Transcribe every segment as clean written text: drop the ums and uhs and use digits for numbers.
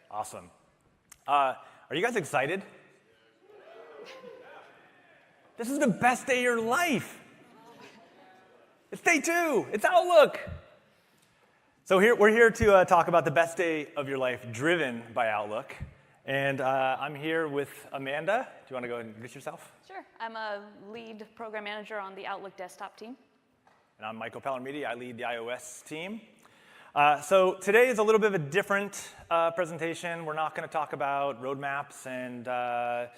Awesome. Are you guys excited? This is the best day of your life. It's day 2. It's Outlook. So we're here to talk about the best day of your life driven by Outlook. And I'm here with Amanda. Do you want to go and introduce yourself? Sure. I'm a lead program manager on the Outlook desktop team. And I'm Michael Palomidi. I lead the iOS team. So today is a little bit of a different presentation. We're not going to talk about roadmaps and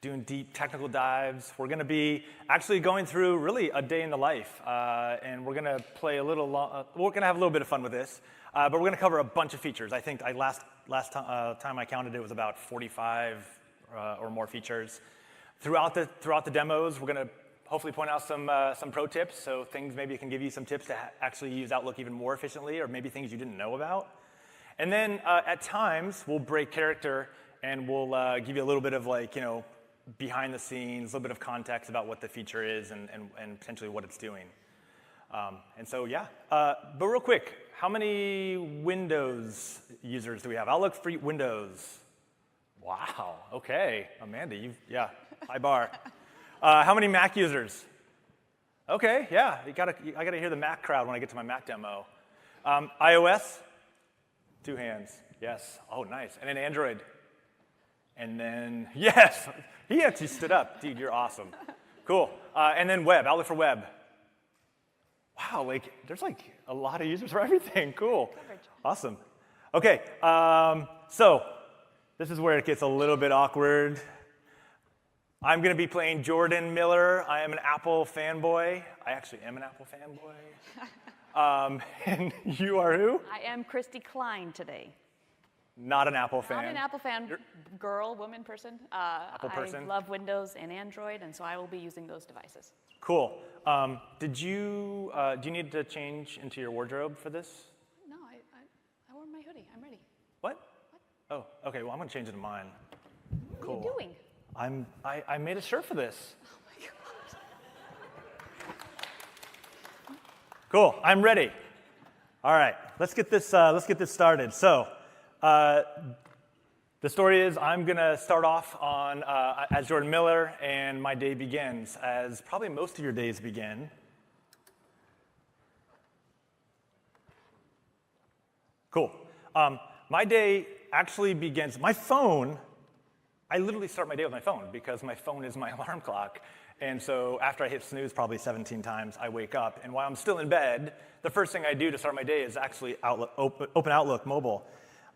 doing deep technical dives. We're going to be actually going through really a day in the life. And we're going to play a little, we're going to have a little bit of fun with this. But we're going to cover a bunch of features. I think last time I counted, it was about 45 or more features. Throughout the demos, we're going to hopefully point out some pro tips, so things maybe can give you some tips to actually use Outlook even more efficiently, or maybe things you didn't know about. And then at times, we'll break character, and we'll give you a little bit of behind the scenes, a little bit of context about what the feature is and potentially what it's doing. And so, yeah. But real quick, how many Windows users do we have? Outlook for Windows. Wow. Okay. Amanda, high bar. How many Mac users? Okay, yeah. I gotta hear the Mac crowd when I get to my Mac demo. iOS? 2 hands. Yes. Oh, nice. And then Android. And then, yes. He actually stood up. Dude, you're awesome. Cool. And then web, Outlook for web. Wow, there's a lot of users for everything. Cool. Awesome. Okay, so this is where it gets a little bit awkward. I'm going to be playing Jordan Miller. I am an Apple fanboy. I actually am an Apple fanboy. And you are who? I am Christy Klein today. Not an Apple fan. Not an Apple fan. Girl, woman, person. Apple person. I love Windows and Android, and so I will be using those devices. Cool. Do you need to change into your wardrobe for this? No, I wore my hoodie. I'm ready. What? Oh, okay. Well, I'm going to change it to mine. Cool. What are you doing? I made a shirt for this. Oh my God. Cool. I'm ready. All right. Let's get this started. So, the story is I'm going to start off on as Jordan Miller, and my day begins as probably most of your days begin. Cool. My day actually begins. My phone. I literally start my day with my phone because my phone is my alarm clock. And so after I hit snooze probably 17 times, I wake up. And while I'm still in bed, the first thing I do to start my day is actually open Outlook mobile.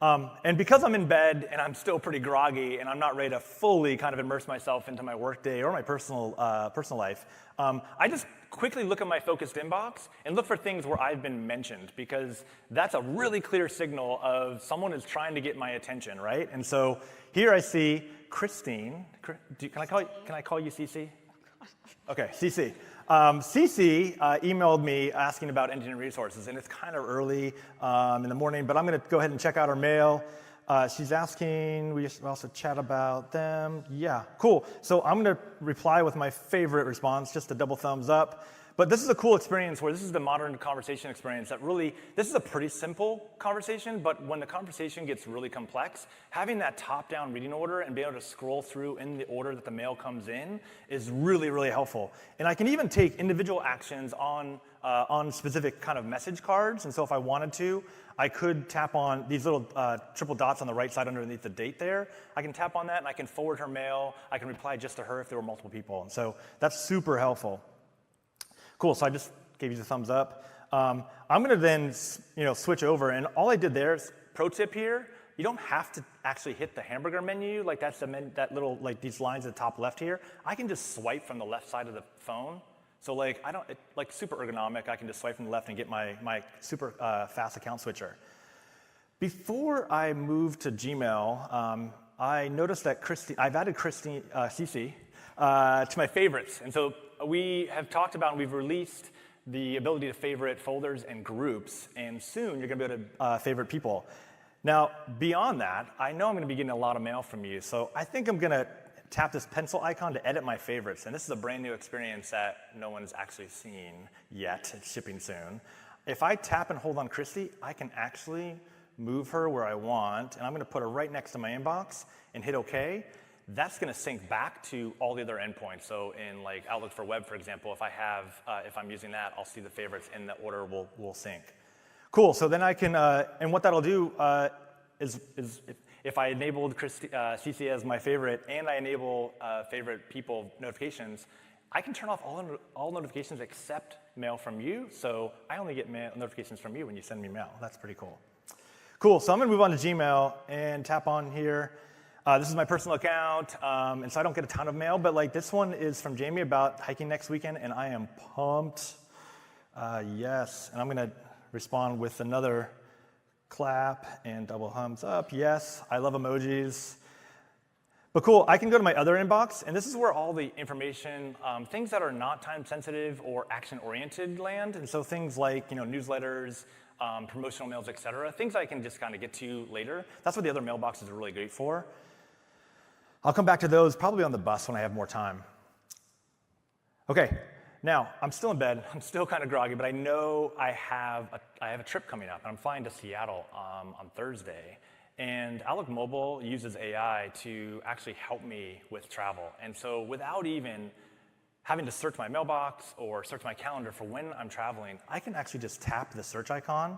And because I'm in bed and I'm still pretty groggy and I'm not ready to fully kind of immerse myself into my workday or my personal life, I just quickly look at my focused inbox and look for things where I've been mentioned, because that's a really clear signal of someone is trying to get my attention, right? And so here I see Christine. Can I call you CC? Okay, CC. CC emailed me asking about engineering resources, and it's kind of early in the morning, but I'm going to go ahead and check out her mail. She's asking, we also chat about them. Yeah, cool. So I'm going to reply with my favorite response, just a double thumbs up. But this is a cool experience where this is the modern conversation experience that really, this is a pretty simple conversation, but when the conversation gets really complex, having that top-down reading order and being able to scroll through in the order that the mail comes in is really, really helpful. And I can even take individual actions on specific kind of message cards. And so if I wanted to, I could tap on these little triple dots on the right side underneath the date there. I can tap on that and I can forward her mail. I can reply just to her if there were multiple people. And so that's super helpful. Cool, so I just gave you the thumbs up. I'm going to then switch over, and all I did there is, pro tip here, you don't have to actually hit the hamburger menu, that's that little, these lines at the top left here. I can just swipe from the left side of the phone. So super ergonomic, I can just swipe from the left and get my super fast account switcher. Before I moved to Gmail, I noticed that I've added CC to my favorites, and so we have talked about and we've released the ability to favorite folders and groups, and soon you're going to be able to favorite people. Now, beyond that, I know I'm going to be getting a lot of mail from you, so I think I'm going to tap this pencil icon to edit my favorites, and this is a brand new experience that no one's actually seen yet. It's shipping soon. If I tap and hold on Christy, I can actually move her where I want, and I'm going to put her right next to my inbox and hit OK. That's going to sync back to all the other endpoints. So in like Outlook for Web, for example, if I'm using that, I'll see the favorites and the order will sync. Cool. So then I can, and what that'll do is if I enabled CC as my favorite and I enable favorite people notifications, I can turn off all notifications except mail from you. So I only get notifications from you when you send me mail. That's pretty cool. Cool. So I'm going to move on to Gmail and tap on here. This is my personal account, and so I don't get a ton of mail, but like this one is from Jamie about hiking next weekend, and I am pumped. Yes, and I'm going to respond with another clap and double thumbs up. Yes, I love emojis. But cool, I can go to my other inbox, and this is where all the information, things that are not time sensitive or action oriented land, and so things like newsletters, promotional mails, et cetera, things I can just kind of get to later. That's what the other mailboxes are really great for. I'll come back to those probably on the bus when I have more time. Okay, now I'm still in bed. I'm still kind of groggy, but I know I have a trip coming up. I'm flying to Seattle on Thursday, and Outlook Mobile uses AI to actually help me with travel. And so without even having to search my mailbox or search my calendar for when I'm traveling, I can actually just tap the search icon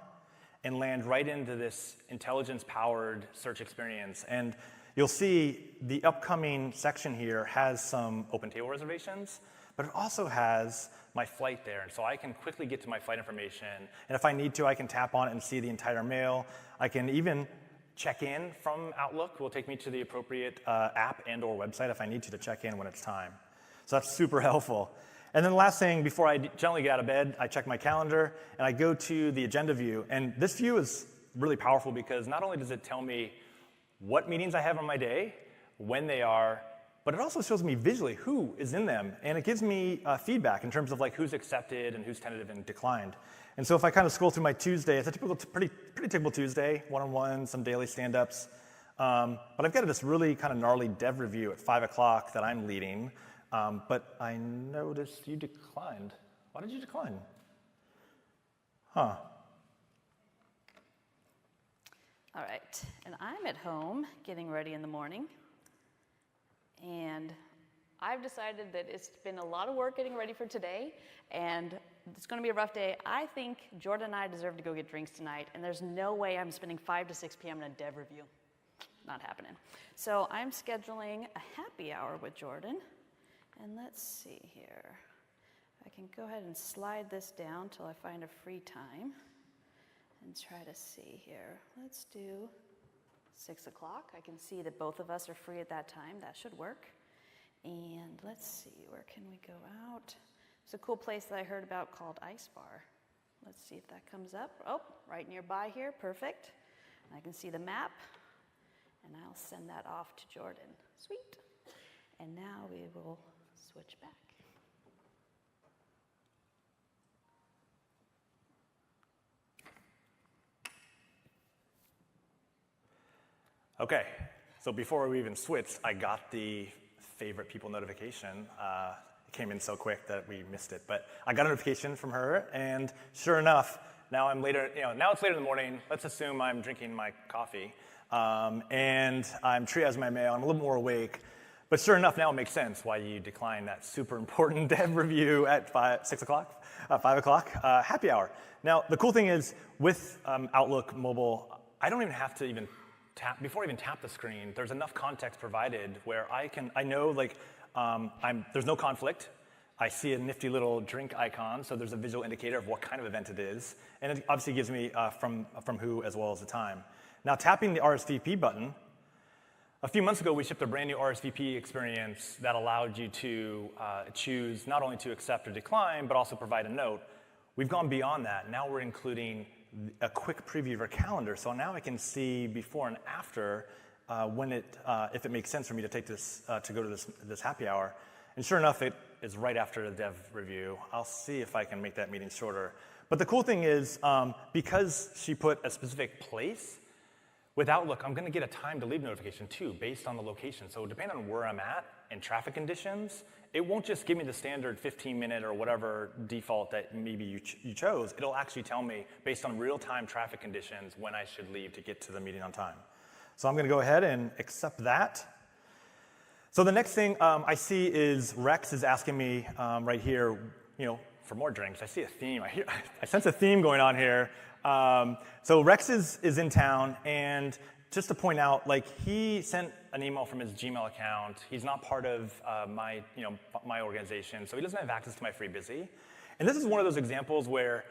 and land right into this intelligence-powered search experience. And you'll see the upcoming section here has some open table reservations, but it also has my flight there. And so I can quickly get to my flight information. And if I need to, I can tap on it and see the entire mail. I can even check in from Outlook. Will take me to the appropriate app and or website if I need to check in when it's time. So that's super helpful. And then the last thing, before I generally get out of bed, I check my calendar, and I go to the agenda view. And this view is really powerful because not only does it tell me what meetings I have on my day, when they are, but it also shows me visually who is in them. And it gives me feedback in terms of like who's accepted and who's tentative and declined. And so if I kind of scroll through my Tuesday, it's a pretty typical Tuesday, one-on-one, some daily stand-ups. But I've got this really kind of gnarly dev review at 5 o'clock that I'm leading. But I noticed you declined. Why did you decline? Huh. All right, and I'm at home getting ready in the morning, and I've decided that it's been a lot of work getting ready for today, and it's going to be a rough day. I think Jordan and I deserve to go get drinks tonight, and there's no way I'm spending 5 to 6 p.m. in a dev review. Not happening. So I'm scheduling a happy hour with Jordan, and let's see here. I can go ahead and slide this down till I find a free time. And try to see here. Let's do 6 o'clock. I can see that both of us are free at that time. That should work. And let's see, where can we go out? There's a cool place that I heard about called Ice Bar. Let's see if that comes up. Oh, right nearby here, perfect. And I can see the map, and I'll send that off to Jordan. Sweet. And now we will switch back. Okay, so before we even switched, I got the favorite people notification. It came in so quick that we missed it, but I got a notification from her, and sure enough, now I'm later. Now it's later in the morning. Let's assume I'm drinking my coffee, and I'm triaging my mail. I'm a little more awake, but sure enough, now it makes sense why you declined that super important dev review at 5 o'clock, happy hour. Now the cool thing is with Outlook Mobile, I don't even have to even before I even tap the screen, there's enough context provided where I know like there's no conflict. I see a nifty little drink icon, so there's a visual indicator of what kind of event it is, and it obviously gives me from who as well as the time. Now tapping the RSVP button, a few months ago we shipped a brand new RSVP experience that allowed you to choose not only to accept or decline, but also provide a note. We've gone beyond that. Now we're including a quick preview of our calendar, so now I can see before and after if it makes sense for me to take this to go to this happy hour. And sure enough, it is right after the dev review. I'll see if I can make that meeting shorter. But the cool thing is, because she put a specific place, With Outlook, I'm going to get a time to leave notification too, based on the location. So depending on where I'm at and traffic conditions, it won't just give me the standard 15-minute or whatever default that maybe you chose. It'll actually tell me, based on real-time traffic conditions, when I should leave to get to the meeting on time. So I'm going to go ahead and accept that. So the next thing I see is Rex is asking me right here, for more drinks. I see a theme. I sense a theme going on here. So Rex is in town, and just to point out, he sent an email from his Gmail account. He's not part of my organization, so he doesn't have access to my FreeBusy. And this is one of those examples where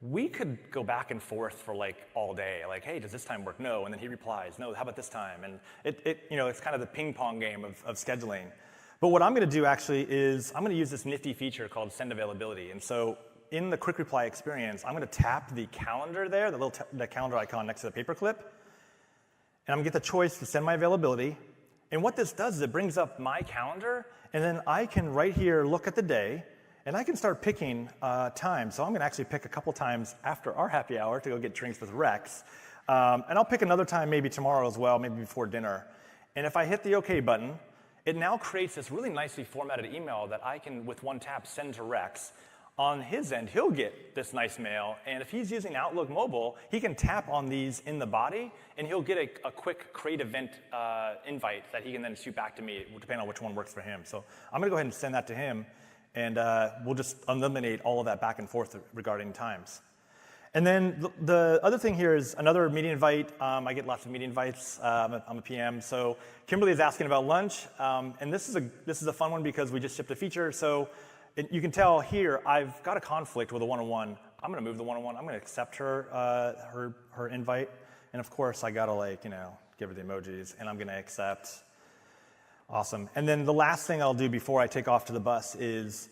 we could go back and forth for all day. Hey, does this time work? No. And then he replies, no, how about this time? And it's kind of the ping pong game of scheduling. But what I'm going to do actually is I'm going to use this nifty feature called send availability. And so in the quick reply experience, I'm going to tap the calendar there, the calendar icon next to the paperclip, and I'm going to get the choice to send my availability. And what this does is it brings up my calendar, and then I can right here look at the day, and I can start picking time. So I'm going to actually pick a couple times after our happy hour to go get drinks with Rex. And I'll pick another time maybe tomorrow as well, maybe before dinner. And if I hit the OK button, it now creates this really nicely formatted email that I can, with one tap, send to Rex. On his end, he'll get this nice mail, and if he's using Outlook Mobile, he can tap on these in the body, and he'll get a quick create event invite that he can then shoot back to me, depending on which one works for him. So I'm going to go ahead and send that to him, and we'll just eliminate all of that back and forth regarding times. And then the other thing here is another meeting invite. I get lots of meeting invites. I'm a PM. So Kimberly is asking about lunch, and this is a fun one because we just shipped a feature. So you can tell here I've got a conflict with a one-on-one. I'm going to move the one-on-one. I'm going to accept her invite, and of course I got to give her the emojis, and I'm going to accept. Awesome. And then the last thing I'll do before I take off to the bus is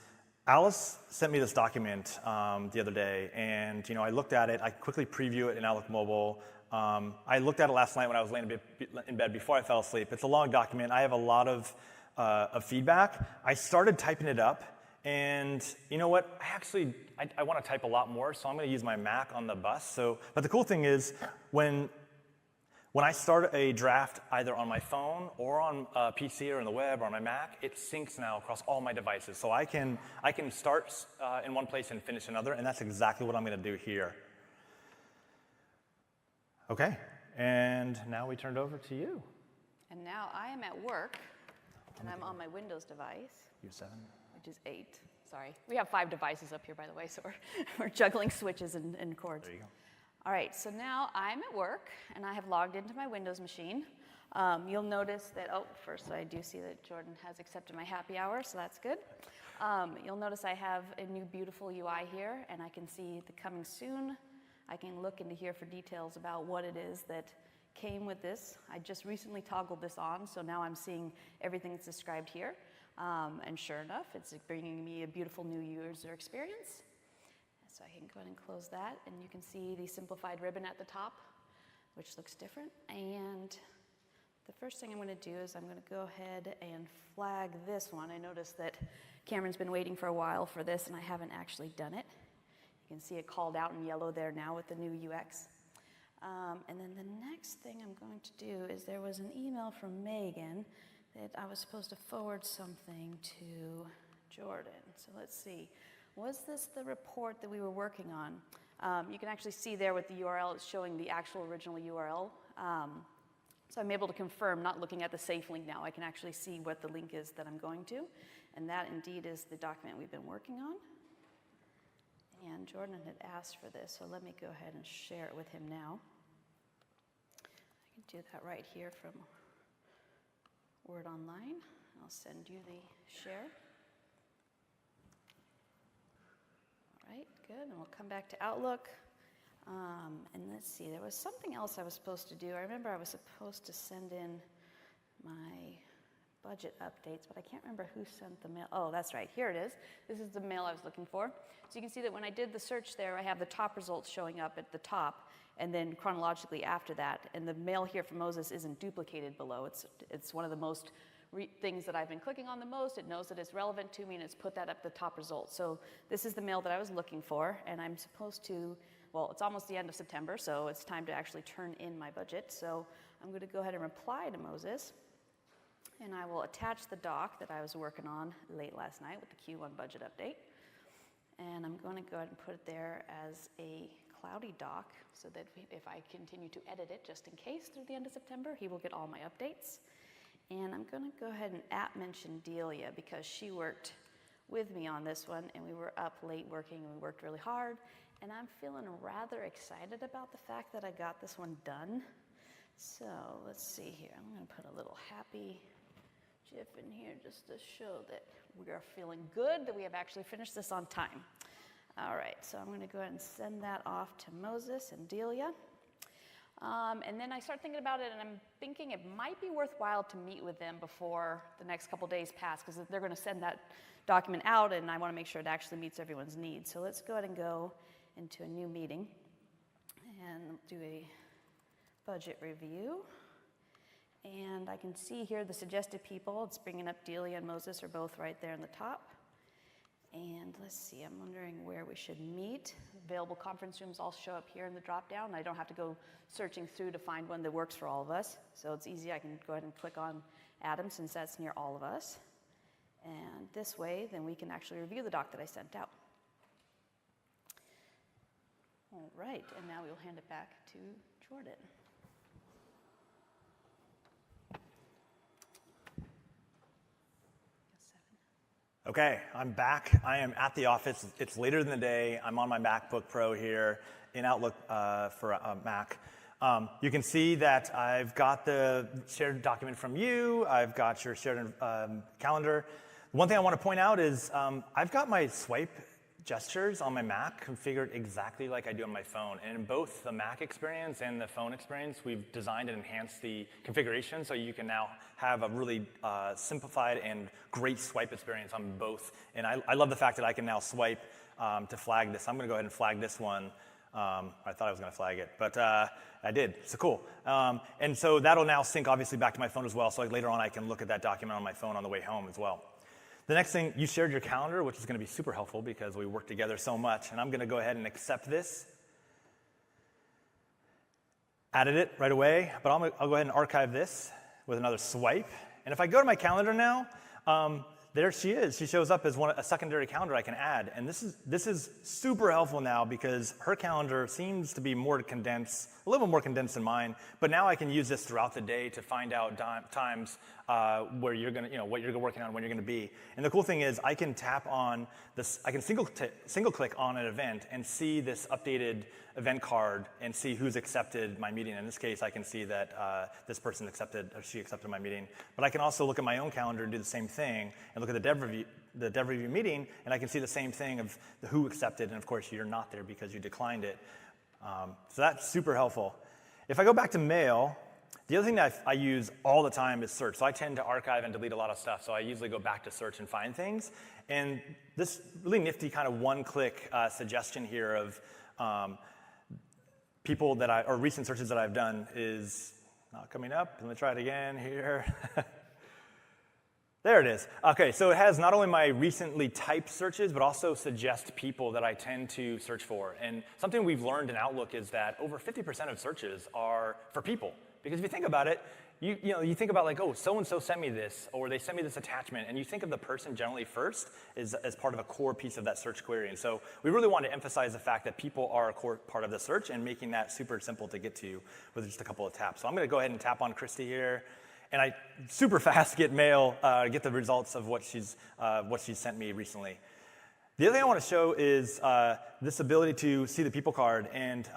Alice sent me this document the other day, and I looked at it. I quickly preview it in Outlook Mobile. I looked at it last night when I was laying in bed before I fell asleep. It's a long document. I have a lot of feedback. I started typing it up, and you know what? I want to type a lot more, so I'm going to use my Mac on the bus. But the cool thing is when I start a draft either on my phone or on a PC or on the web or on my Mac, it syncs now across all my devices. So I can start in one place and finish another, and that's exactly what I'm going to do here. Okay, and now we turned over to you. And now I am at work, and I'm on my Windows device. U7. Which is 8. Sorry. We have 5 devices up here, by the way, so we're juggling switches and cords. There you go. All right, so now I'm at work, and I have logged into my Windows machine. You'll notice that, first I do see that Jordan has accepted my happy hour, so that's good. You'll notice I have a new beautiful UI here, and I can see the coming soon. I can look into here for details about what it is that came with this. I just recently toggled this on, so now I'm seeing everything that's described here. And sure enough, it's bringing me a beautiful new user experience. So I can go ahead and close that, and you can see the simplified ribbon at the top, which looks different. And the first thing I'm going to do is I'm going to go ahead and flag this one. I noticed that Cameron's been waiting for a while for this, and I haven't actually done it. You can see it called out in yellow there now with the new UX. And then the next thing I'm going to do is there was an email from Megan that I was supposed to forward something to Jordan. So let's see. Was this the report that we were working on? You can actually see there with the URL, it's showing the actual original URL. So I'm able to confirm, not looking at the safe link now, I can actually see what the link is that I'm going to. And that indeed is the document we've been working on. And Jordan had asked for this, so let me go ahead and share it with him now. I can do that right here from Word Online. I'll send you the share. All right, good, and we'll come back to Outlook. And let's see, there was something else I was supposed to do. I remember I was supposed to send in my budget updates, but I can't remember who sent the mail. Oh, that's right, here it is. This is the mail I was looking for. So you can see that when I did the search there, I have the top results showing up at the top, and then chronologically after that. And the mail here from Moses isn't duplicated below. It's one of the most things that I've been clicking on the most. It knows that it's relevant to me, and it's put that up the top result. So this is the mail that I was looking for, and I'm supposed to, well, it's almost the end of September, so it's time to actually turn in my budget. So I'm going to go ahead and reply to Moses, and I will attach the doc that I was working on late last night with the Q1 budget update. And I'm going to go ahead and put it there as a cloudy doc so that if I continue to edit it just in case through the end of September, he will get all my updates. And I'm going to go ahead and mention Delia because she worked with me on this one, and we were up late working, and we worked really hard. And I'm feeling rather excited about the fact that I got this one done. So let's see here. I'm going to put a little happy GIF in here just to show that we are feeling good, that we have actually finished this on time. All right, so I'm going to go ahead and send that off to Moses and Delia. And then I start thinking about it, and I'm thinking it might be worthwhile to meet with them before the next couple days pass, because they're going to send that document out, and I want to make sure it actually meets everyone's needs. So let's go ahead and go into a new meeting and do a budget review. And I can see here the suggested people. It's bringing up Delia and Moses are both right there in the top. And let's see, I'm wondering where we should meet. Available conference rooms all show up here in the drop-down. I don't have to go searching through to find one that works for all of us. So it's easy. I can go ahead and click on Adam since that's near all of us. And this way, then we can actually review the doc that I sent out. All right, and now we'll hand it back to Jordan. Okay, I'm back. I am at the office. It's later in the day. I'm on my MacBook Pro here in Outlook for Mac. You can see that I've got the shared document from you. I've got your shared calendar. One thing I want to point out is I've got my swipe gestures on my Mac configured exactly like I do on my phone. And in both the Mac experience and the phone experience, we've designed and enhanced the configuration so you can now have a really simplified and great swipe experience on both. And I love the fact that I can now swipe to flag this. I'm going to go ahead and flag this one. I thought I was going to flag it, but I did. So cool. And so that'll now sync obviously back to my phone as well. So like later on, I can look at that document on my phone on the way home as well. The next thing, you shared your calendar, which is going to be super helpful because we work together so much. And I'm going to go ahead and accept this. Added it right away, but I'll go ahead and archive this with another swipe. And if I go to my calendar now, there she is. She shows up as a secondary calendar I can add. And this is super helpful now because her calendar seems to be more condensed, a little more condensed than mine. But now I can use this throughout the day to find out times where you're going to, what you're working on, when you're going to be. And the cool thing is I can tap on this, I can single click on an event and see this updated event card and see who's accepted my meeting. In this case, I can see that this person accepted, or she accepted my meeting. But I can also look at my own calendar and do the same thing and look at the dev review meeting, and I can see the same thing of who accepted, and of course you're not there because you declined it. So that's super helpful. If I go back to mail, the other thing that I use all the time is search. So I tend to archive and delete a lot of stuff, so I usually go back to search and find things. And this really nifty kind of one-click suggestion here of people that or recent searches that I've done is not coming up. Let me try it again here. There it is. Okay, so it has not only my recently typed searches, but also suggest people that I tend to search for. And something we've learned in Outlook is that over 50% of searches are for people. Because if you think about it, you think about like, oh, so-and-so sent me this, or they sent me this attachment, and you think of the person generally first as part of a core piece of that search query. And so we really want to emphasize the fact that people are a core part of the search and making that super simple to get to with just a couple of taps. So I'm going to go ahead and tap on Christy here. And I super fast get get the results of what she's sent me recently. The other thing I want to show is this ability to see the people card. And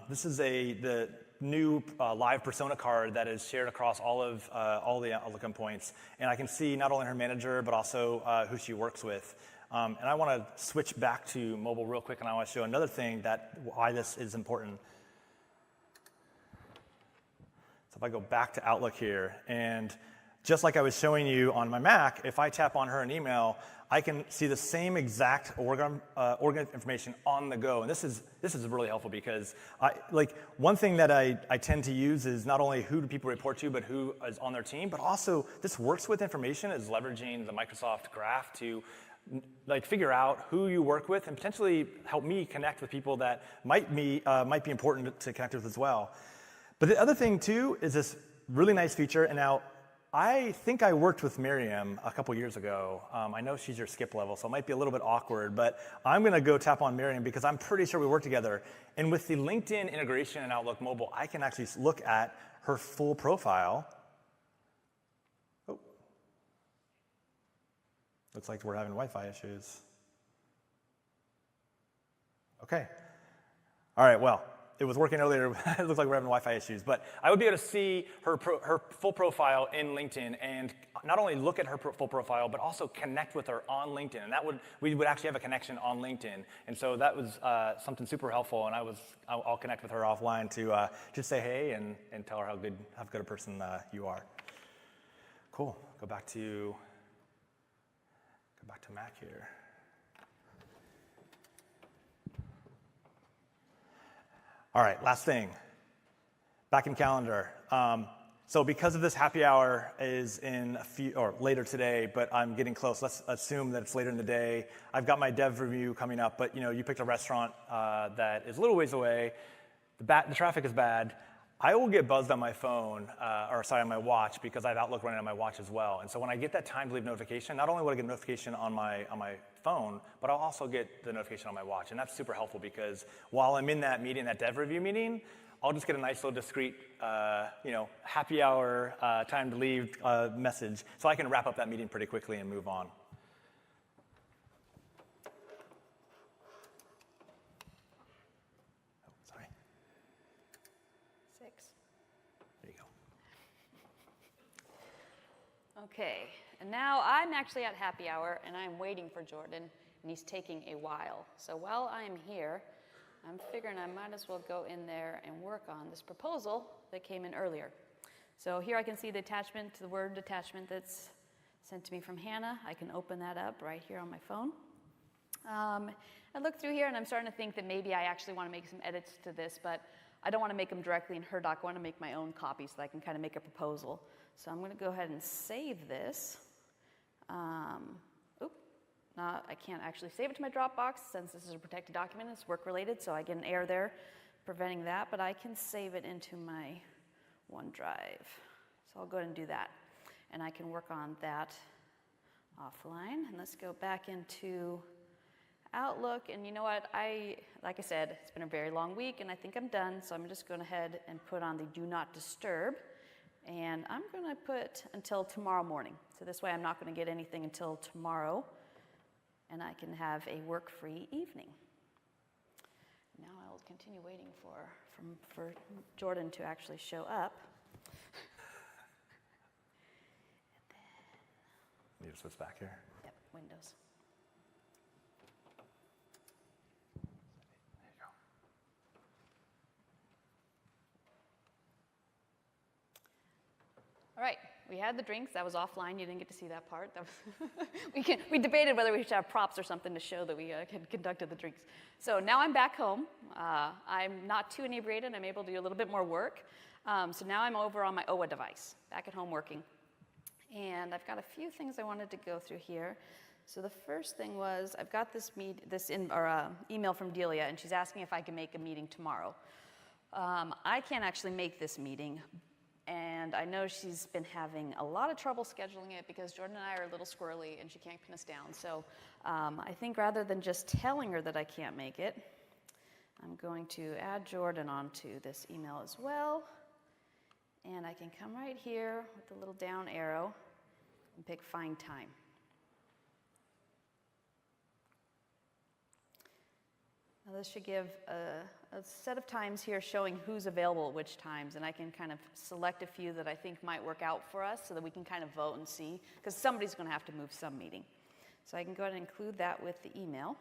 this is the new live persona card that is shared across all the Outlook endpoints. And I can see not only her manager, but also who she works with. And I want to switch back to mobile real quick, and I want to show another thing why this is important. So if I go back to Outlook here, and just like I was showing you on my Mac, if I tap on her in email, I can see the same exact org information on the go. And this is really helpful because one thing that I tend to use is not only who do people report to, but who is on their team, but also this works with information is leveraging the Microsoft Graph to like figure out who you work with and potentially help me connect with people that might be important to connect with as well. But the other thing too is this really nice feature. And now I think I worked with Miriam a couple years ago. I know she's your skip level, so it might be a little bit awkward, but I'm gonna go tap on Miriam because I'm pretty sure we work together. And with the LinkedIn integration in Outlook Mobile, I can actually look at her full profile. Oh, looks like we're having Wi-Fi issues. Okay. All right, well, it was working earlier. It looks like we're having Wi-Fi issues. But I would be able to see her full profile in LinkedIn and not only look at her full profile, but also connect with her on LinkedIn. And we would actually have a connection on LinkedIn. And so that was something super helpful. And I'll connect with her offline to just say hey and tell her how good a person you are. Cool. Go back to Mac here. All right, last thing. Back in calendar. So because of this happy hour is in later today, but I'm getting close. Let's assume that it's later in the day. I've got my dev review coming up, but you picked a restaurant that is a little ways away. The traffic is bad. I will get buzzed on my phone, on my watch, because I have Outlook running on my watch as well. And so when I get that time to leave notification, not only will I get a notification on my phone, but I'll also get the notification on my watch. And that's super helpful because while I'm in that meeting, that dev review meeting, I'll just get a nice little discreet, happy hour, time to leave message, so I can wrap up that meeting pretty quickly and move on. Okay, and now I'm actually at happy hour, and I'm waiting for Jordan, and he's taking a while. So while I'm here, I'm figuring I might as well go in there and work on this proposal that came in earlier. So here I can see the attachment, the Word attachment that's sent to me from Hannah. I can open that up right here on my phone. I look through here, and I'm starting to think that maybe I actually want to make some edits to this, but I don't want to make them directly in her doc. I want to make my own copy so that I can kind of make a proposal. So I'm going to go ahead and save this. I can't actually save it to my Dropbox since this is a protected document. It's work-related, so I get an error there preventing that, but I can save it into my OneDrive. So I'll go ahead and do that. And I can work on that offline. And let's go back into Outlook. And you know what? Like I said, it's been a very long week, and I think I'm done. So I'm just going ahead and put on the Do Not Disturb. And I'm going to put until tomorrow morning. So this way I'm not going to get anything until tomorrow, and I can have a work-free evening. Now I will continue waiting for Jordan to actually show up. Need to switch back here? Yep, Windows. All right, we had the drinks. That was offline. You didn't get to see that part. That was we debated whether we should have props or something to show that we had conducted the drinks. So now I'm back home. I'm not too inebriated. I'm able to do a little bit more work. So now I'm over on my OWA device, back at home working. And I've got a few things I wanted to go through here. So the first thing was I've got this email from Delia, and she's asking if I can make a meeting tomorrow. I can't actually make this meeting. And I know she's been having a lot of trouble scheduling it because Jordan and I are a little squirrely and she can't pin us down. So I think rather than just telling her that I can't make it, I'm going to add Jordan onto this email as well. And I can come right here with the little down arrow and pick Find Time. Now this should give a set of times here showing who's available at which times, and I can kind of select a few that I think might work out for us so that we can kind of vote and see, because somebody's going to have to move some meeting. So I can go ahead and include that with the email.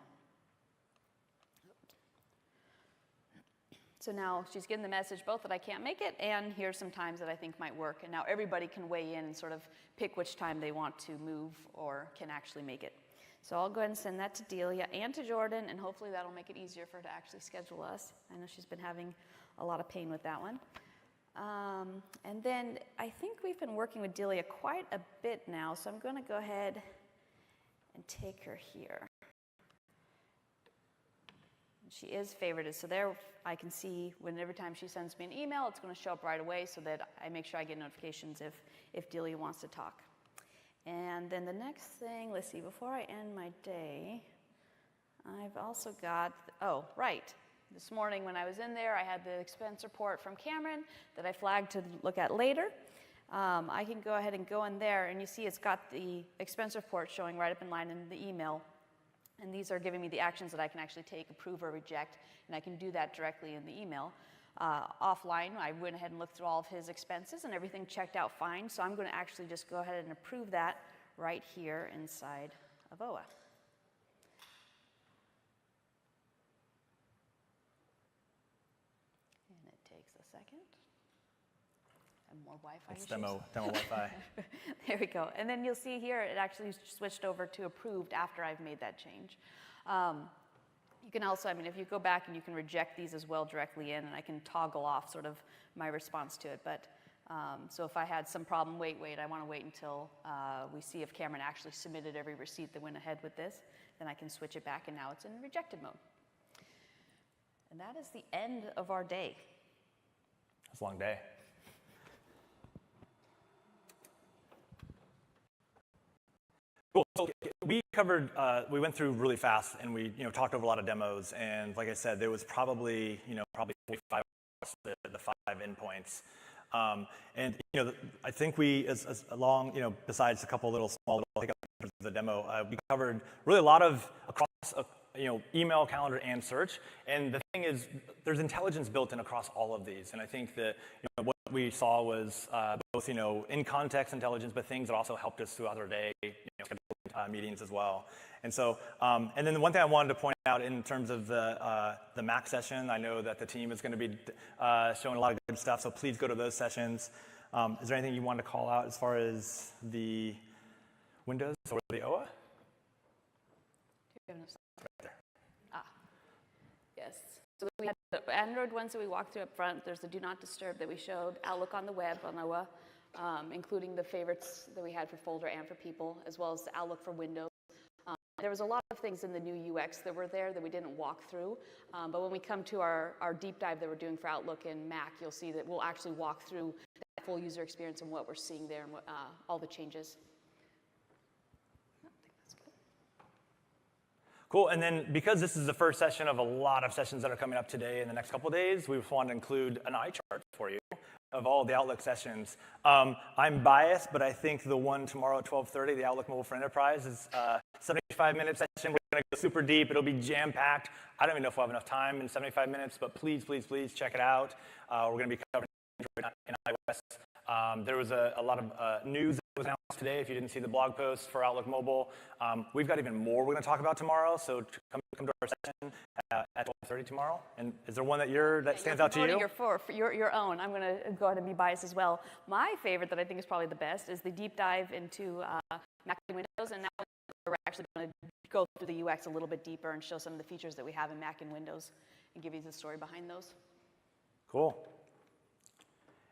So now she's getting the message both that I can't make it, and here's some times that I think might work. And now everybody can weigh in and sort of pick which time they want to move or can actually make it. So I'll go ahead and send that to Delia and to Jordan, and hopefully that'll make it easier for her to actually schedule us. I know she's been having a lot of pain with that one. And then I think we've been working with Delia quite a bit now, so I'm going to go ahead and take her here. She is favorited, so there I can see when every time she sends me an email, it's going to show up right away so that I make sure I get notifications if Delia wants to talk. And then the next thing, let's see, before I end my day, I've also got, oh, right. This morning when I was in there, I had the expense report from Cameron that I flagged to look at later. I can go ahead and go in there, and you see it's got the expense report showing right up in line in the email. And these are giving me the actions that I can actually take, approve or reject, and I can do that directly in the email. Offline, I went ahead and looked through all of his expenses, and everything checked out fine, so I'm going to actually just go ahead and approve that right here inside of OA. And it takes a second. And more Wi-Fi It's issues. demo Wi-Fi. There we go. And then you'll see here it actually switched over to approved after I've made that change. You can also, I mean, if you go back and you can reject these as well directly in, and I can toggle off sort of my response to it. But so if I had some problem, wait, I want to wait until we see if Cameron actually submitted every receipt that went ahead with this, then I can switch it back, and now it's in rejected mode. And that is the end of our day. It's a long day. Cool. So we covered, we went through really fast, and we, talked over a lot of demos. And like I said, there was probably, probably 45 the 5 endpoints. And I think we, as along, besides a couple little small hiccups of the demo, we covered really a lot of across, email, calendar, and search. And the thing is, there's intelligence built in across all of these. And I think that what we saw was both, in context intelligence, but things that also helped us throughout our day, scheduling meetings as well. And so, and then the one thing I wanted to point out in terms of the Mac session, I know that the team is going to be showing a lot of good stuff, so please go to those sessions. Is there anything you want to call out as far as the Windows or the OA? Yes. So we had the Android ones that we walked through up front. There's the Do Not Disturb that we showed, Outlook on the web on OA, including the favorites that we had for folder and for people, as well as the Outlook for Windows. There was a lot of things in the new UX that were there that we didn't walk through, but when we come to our deep dive that we're doing for Outlook and Mac, you'll see that we'll actually walk through that full user experience and what we're seeing there and what, all the changes. I think that's good. Cool, and then because this is the first session of a lot of sessions that are coming up today in the next couple of days, we just wanted to include an eye chart for you of all the Outlook sessions. I'm biased, but I think the one tomorrow at 12:30, the Outlook Mobile for Enterprise, is a 75-minute session. We're going to go super deep. It'll be jam-packed. I don't even know if we'll have enough time in 75 minutes, but please, please, please check it out. We're going to be covering Android and iOS. There was a lot of news that was announced today, if you didn't see the blog post for Outlook Mobile. We've got even more we're going to talk about tomorrow, so come to our session at 12:30 tomorrow. And is there one that stands out to you? Your own. I'm going to go ahead and be biased as well. My favorite that I think is probably the best is the deep dive into Mac and Windows, and now we're actually going to go through the UX a little bit deeper and show some of the features that we have in Mac and Windows and give you the story behind those. Cool.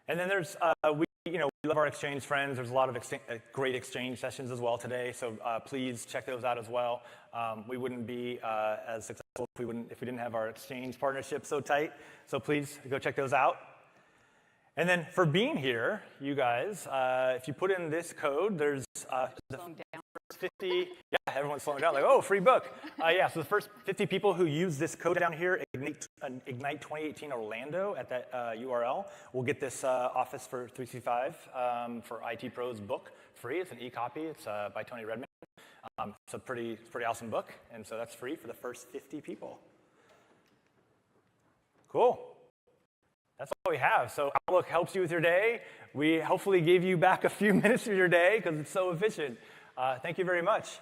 And then there's, we love our Exchange friends. There's a lot of great Exchange sessions as well today, so please check those out as well. We wouldn't be as successful if we didn't have our Exchange partnership so tight, so please go check those out. And then for being here, you guys, if you put in this code, there's 50, yeah, everyone's slowing down, like, oh, free book. Yeah, so the first 50 people who use this code down here, Ignite 2018 Orlando at that URL, will get this Office for 365 for IT Pros book free. It's an e-copy. It's by Tony Redmond. It's a pretty awesome book, and so that's free for the first 50 people. Cool. That's all we have. So Outlook helps you with your day. We hopefully gave you back a few minutes of your day because it's so efficient. Thank you very much.